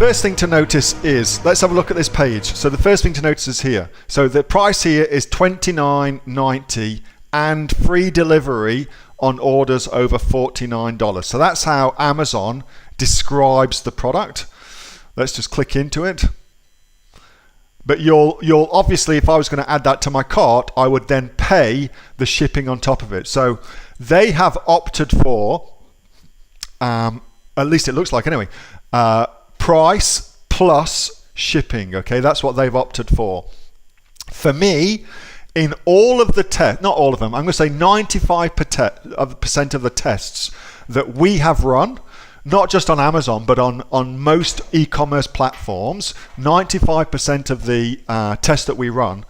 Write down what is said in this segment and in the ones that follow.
First thing to notice is, let's have a look at this page. So the first thing to notice is here. So the price here is $29.90 and free delivery on orders over $49. So that's how Amazon describes the product. Let's just click into it. But you'll obviously, if I was going to add that to my cart, I would then pay the shipping on top of it. So they have opted for, at least it looks like anyway, price plus shipping. Okay, that's what they've opted for. For me, in all of the tests, not all of them, I'm going to say 95% of the tests that we have run, not just on Amazon, but on most e-commerce platforms, 95% of the tests that we run,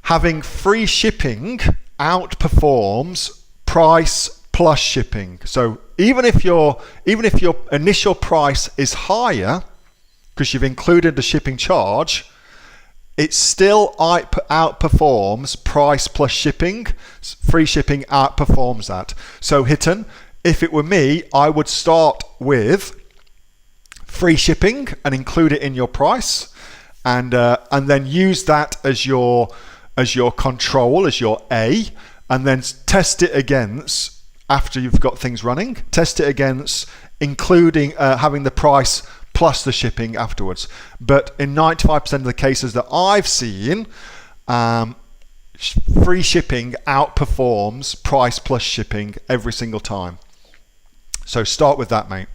having free shipping outperforms price plus shipping. So even if your initial price is higher because you've included the shipping charge, it still outperforms price plus shipping. Free shipping outperforms that. So Hiten, if it were me, I would start with free shipping and include it in your price, and then use that as your control, as your A, and then test it against, after you've got things running, test it against including having the price plus the shipping afterwards. But in 95% of the cases that I've seen, free shipping outperforms price plus shipping every single time. So start with that, mate.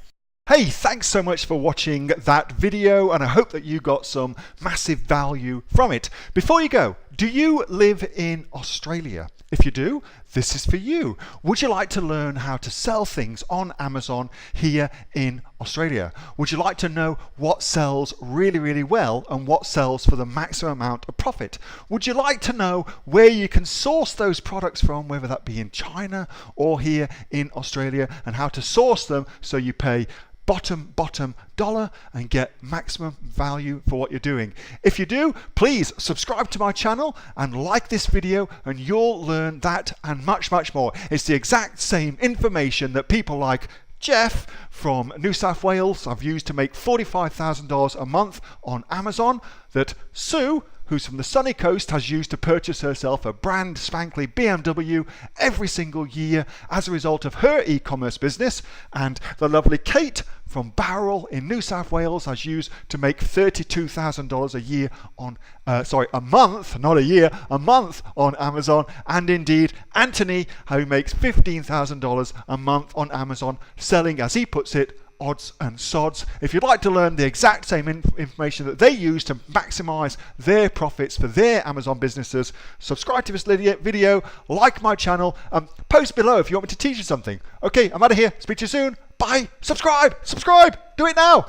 Hey, thanks so much for watching that video, and I hope that you got some massive value from it. Before you go, do you live in Australia? If you do, this is for you. Would you like to learn how to sell things on Amazon here in Australia? Would you like to know what sells really, really well and what sells for the maximum amount of profit? Would you like to know where you can source those products from, whether that be in China or here in Australia, and how to source them so you pay bottom dollar and get maximum value for what you're doing? If you do, please subscribe to my channel and like this video, and you'll learn that and much more. It's the exact same information that people like Jeff from New South Wales have used to make $45,000 a month on Amazon, that Sue, who's from the sunny coast, has used to purchase herself a brand spankly BMW every single year as a result of her e-commerce business, and the lovely Kate from Bowral in New South Wales has used to make $32,000 a year on, a month, not a year, a month on Amazon, and indeed Anthony, who makes $15,000 a month on Amazon, selling, as he puts it, odds and sods. If you'd like to learn the exact same information that they use to maximize their profits for their Amazon businesses, subscribe to this video, like my channel, post below if you want me to teach you something. Okay, I'm out of here. Speak to you soon. Bye. Subscribe. Do it now.